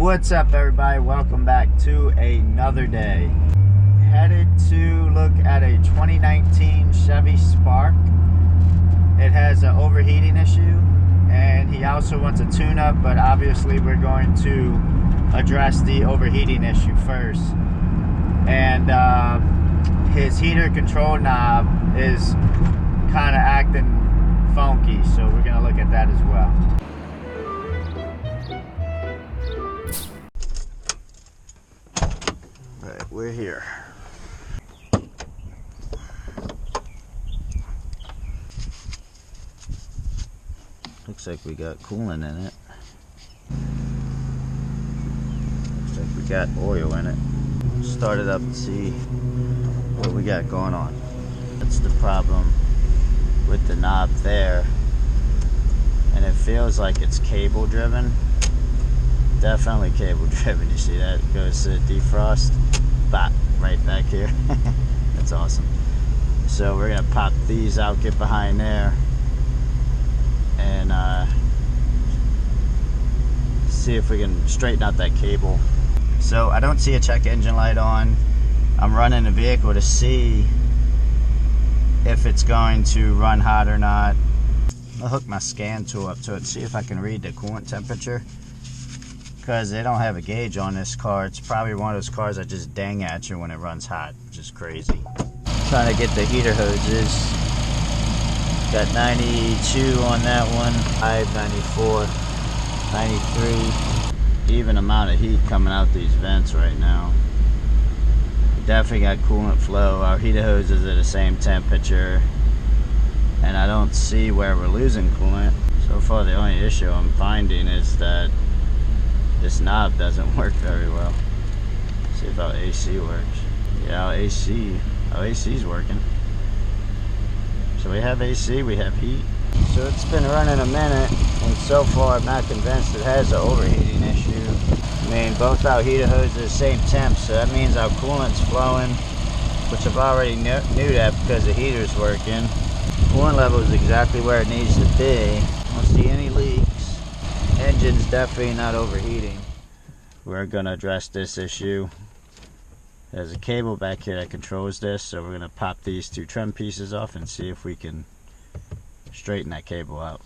What's up, everybody? Welcome back to another day. Headed to look at a 2019 Chevy Spark. It has an overheating issue, and he also wants a tune-up, but obviously we're going to address the overheating issue first. And his heater control knob is kind of acting funky, so we're going to look at that as well. Right, we're here. Looks like we got coolant in it. Looks like we got oil in it. Start it up and see what we got going on. That's the problem with the knob there. And it feels like it's cable driven. Definitely cable driven. You see that? It goes to the defrost. Bop, right back here. That's awesome. So we're gonna pop these out, get behind there, and see if we can straighten out that cable. So I don't see a check engine light on. I'm running the vehicle to see if it's going to run hot or not. I'll hook my scan tool up to it, see if I can read the coolant temperature, because they don't have a gauge on this car. It's probably one of those cars that just dang at you when it runs hot, which is crazy. Trying to get the heater hoses. Got 92 on that one, 94, 93. Even amount of heat coming out these vents right now. Definitely got coolant flow. Our heater hoses are the same temperature, and I don't see where we're losing coolant. So far the only issue I'm finding is that this knob doesn't work very well. Let's see if our AC works. Yeah, our AC's working. So we have AC, we have heat. So it's been running a minute, and so far I'm not convinced it has an overheating issue. I mean, both our heater hoses are the same temp, so that means our coolant's flowing, which I've already knew that because the heater's working. Coolant level is exactly where it needs to be. I don't see any leaks. Engine's definitely not overheating. We're gonna address this issue. There's a cable back here that controls this, so we're gonna pop these two trim pieces off and see if we can straighten that cable out.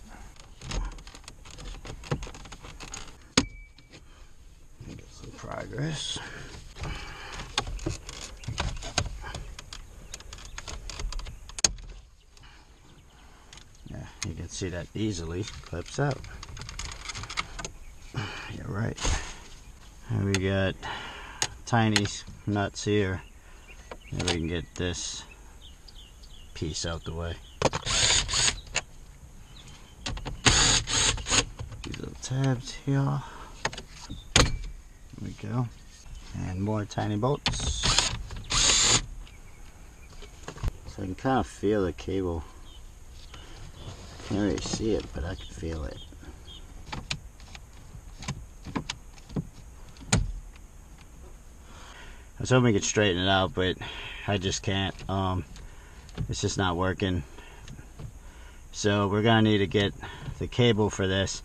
Get some progress. Yeah, you can see that easily clips out. You're right. And we got tiny nuts here. And we can get this piece out the way. These little tabs here. There we go. And more tiny bolts. So I can kind of feel the cable. Can't really see it, but I can feel it. I was hoping we could straighten it out, but I just can't. It's just not working. So we're gonna need to get the cable for this.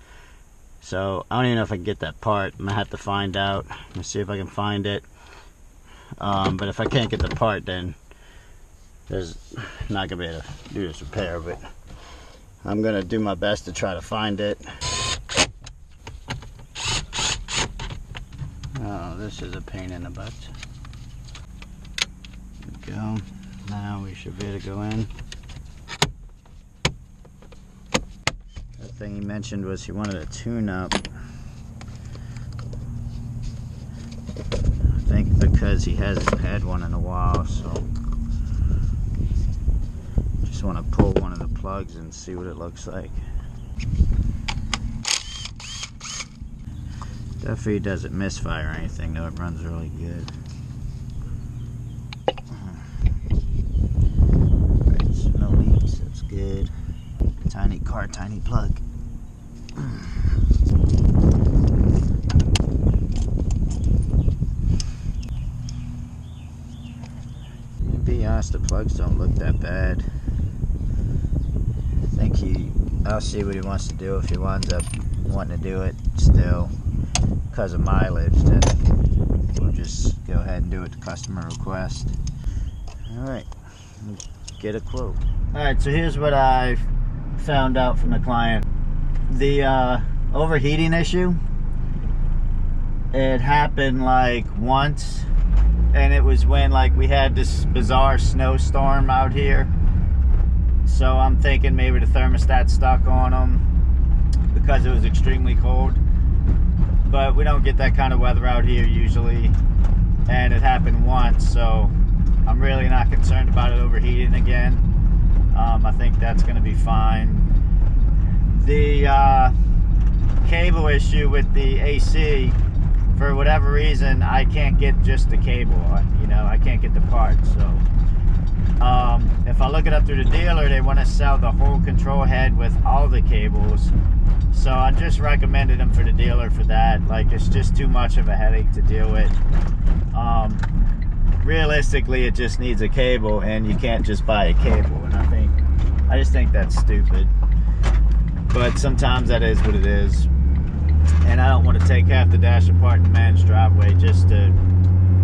So I don't even know if I can get that part. I'm gonna have to find out. Let's see if I can find it. But if I can't get the part, then there's not gonna be able to do this repair. But I'm gonna do my best to try to find it. Oh, this is a pain in the butt. There we go. Now we should be able to go in. The thing he mentioned was he wanted a tune-up. I think because he hasn't had one in a while, so just want to pull one of the plugs and see what it looks like. Definitely doesn't misfire or anything, though. It runs really good. Right, so no leaks. That's good. Tiny car, tiny plug. To be honest, the plugs don't look that bad. I think I'll see what he wants to do if he winds up wanting to do it still. because of mileage, then we'll just go ahead and do it to customer request. All right, get a quote. All right, so here's what I found out from the client. The overheating issue, it happened like once, and it was when like we had this bizarre snowstorm out here. So I'm thinking maybe the thermostat stuck on them because it was extremely cold. But we don't get that kind of weather out here usually, and it happened once, so I'm really not concerned about it overheating again. I think that's going to be fine. The cable issue with the AC, for whatever reason, I can't get just the cable. You know, I can't get the parts. So if I look it up through the dealer, they want to sell the whole control head with all the cables. So I just recommended them for the dealer for that. Like, it's just too much of a headache to deal with. Realistically, it just needs a cable, and you can't just buy a cable. And I just think that's stupid. But sometimes that is what it is. And I don't want to take half the dash apart in the man's driveway just to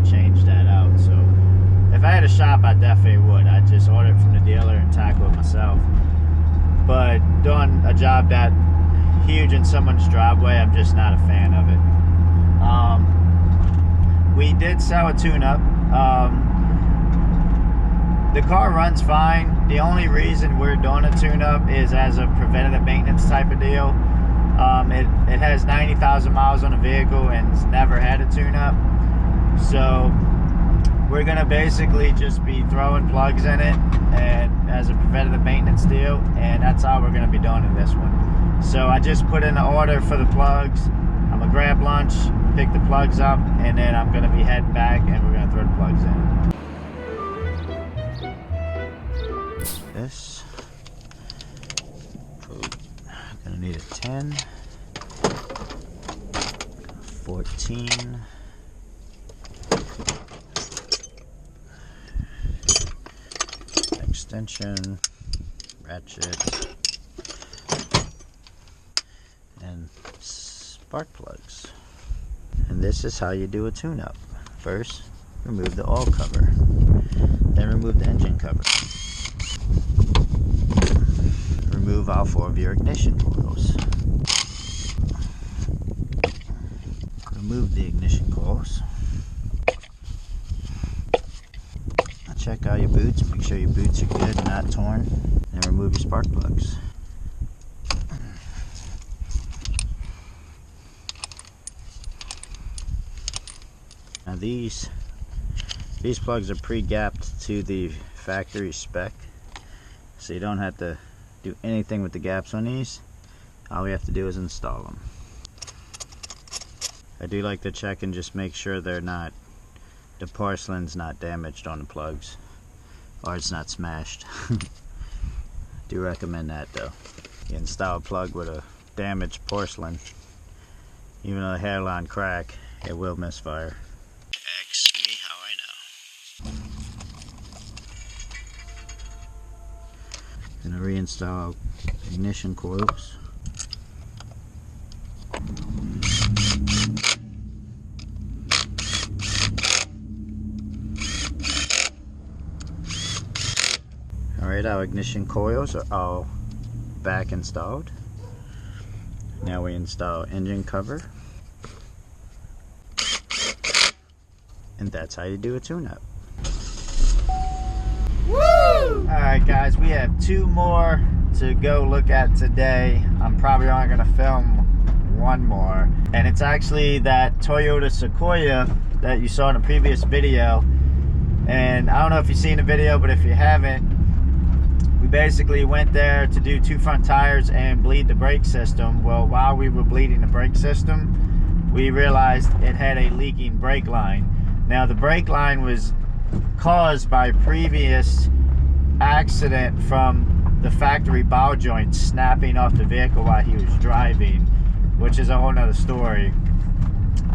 change that out. So if I had a shop, I definitely would. I'd just order it from the dealer and tackle it myself. But doing a job that huge in someone's driveway, I'm just not a fan of it. We did sell a tune-up. The car runs fine. The only reason we're doing a tune-up is as a preventative maintenance type of deal. It has 90,000 miles on the vehicle and it's never had a tune-up. So we're gonna basically just be throwing plugs in it and as a preventative maintenance deal, and that's how we're gonna be doing in this one. So I just put in the order for the plugs. I'm gonna grab lunch, pick the plugs up, and then I'm gonna be heading back and we're gonna throw the plugs in. This, gonna need a 10, 14, extension, ratchet, and spark plugs. And this is how you do a tune-up. First, remove the oil cover, then remove the engine cover. Remove all 4 of your ignition coils. Remove the ignition coils. Check out your boots, make sure your boots are good and not torn, and remove your spark plugs. Now these plugs are pre-gapped to the factory spec, so you don't have to do anything with the gaps on these. All we have to do is install them. I do like to check and just make sure the porcelain's not damaged on the plugs, or it's not smashed. Do recommend that though. You install a plug with a damaged porcelain, even though the hairline crack, it will misfire. Ask me how I know. Gonna reinstall ignition coils. Alright, our ignition coils are all back installed. Now we install engine cover. And that's how you do a tune-up. Woo! Alright guys, we have 2 more to go look at today. I'm probably only going to film 1 more. And it's actually that Toyota Sequoia that you saw in a previous video. And I don't know if you've seen the video, but if you haven't, we basically went there to do 2 front tires and bleed the brake system. Well, while we were bleeding the brake system, we realized it had a leaking brake line. Now the brake line was caused by a previous accident from the factory ball joint snapping off the vehicle while he was driving, which is a whole nother story.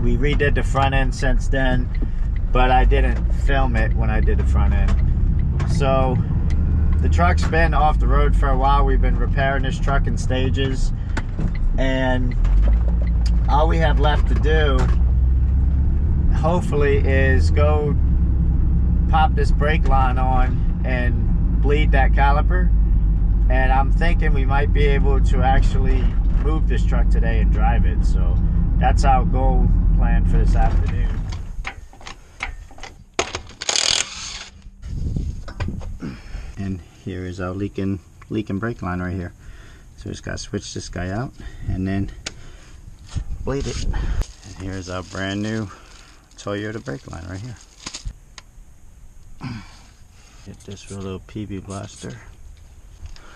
We redid the front end since then, but I didn't film it when I did the front end. So the truck's been off the road for a while. We've been repairing this truck in stages, and all we have left to do, hopefully, is go pop this brake line on and bleed that caliper. And I'm thinking we might be able to actually move this truck today and drive it. So that's our goal plan for this afternoon. And here is our leaking brake line right here. So just gotta switch this guy out and then bleed it. And here's our brand new Toyota brake line right here. Get this with a little PB blaster.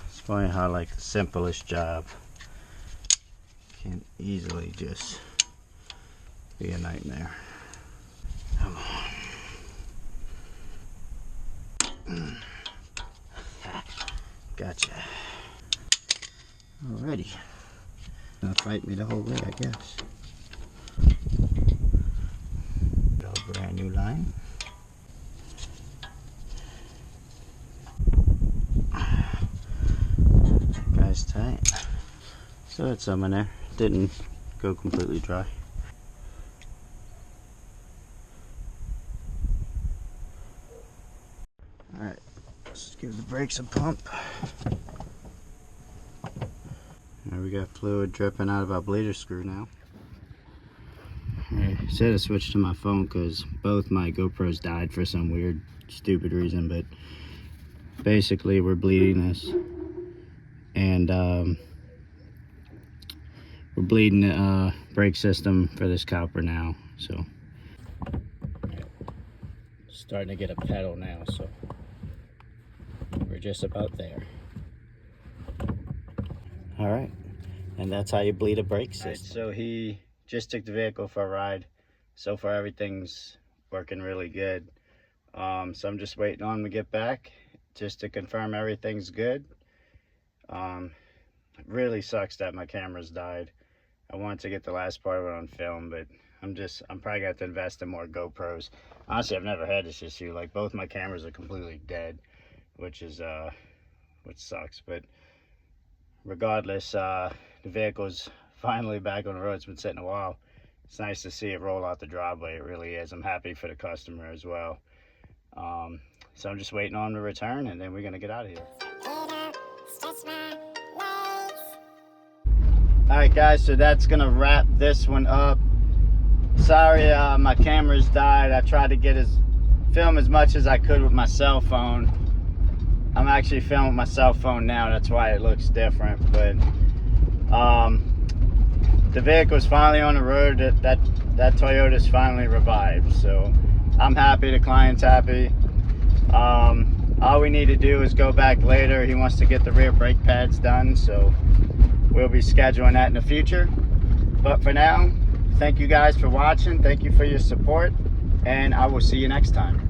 It's funny how like the simplest job can easily just be a nightmare. Come on. Gotcha. Alrighty. Gonna fight me the whole way, I guess. Got a brand new line. Guy's tight. So it's some in there. Didn't go completely dry. Alright, let's give the brakes a pump. Now we got fluid dripping out of our bleeder screw now. I said I switched to my phone because both my GoPros died for some weird, stupid reason, but basically we're bleeding this. And we're bleeding the brake system for this caliper now, so starting to get a pedal now, so we're just about there. All right, and that's how you bleed a brake system. Right, so he just took the vehicle for a ride. So far everything's working really good. So I'm just waiting on him to get back just to confirm everything's good. It really sucks that my camera's died. I wanted to get the last part of it on film, but I'm probably gonna have to invest in more GoPros. Honestly, I've never had this issue. Like, both my cameras are completely dead, which sucks. But regardless, the vehicle's finally back on the road. It's been sitting a while. It's nice to see it roll out the driveway. It really is. I'm happy for the customer as well. So I'm just waiting on him to return, and then we're gonna get out of here. Alright guys, so that's gonna wrap this one up. Sorry my camera's died. I tried to film as much as I could with my cell phone. I'm actually filming with my cell phone now, that's why it looks different. But the vehicle's finally on the road. That Toyota's finally revived. So I'm happy, the client's happy. All we need to do is go back later. He wants to get the rear brake pads done, so we'll be scheduling that in the future. But for now, thank you guys for watching. Thank you for your support, and I will see you next time.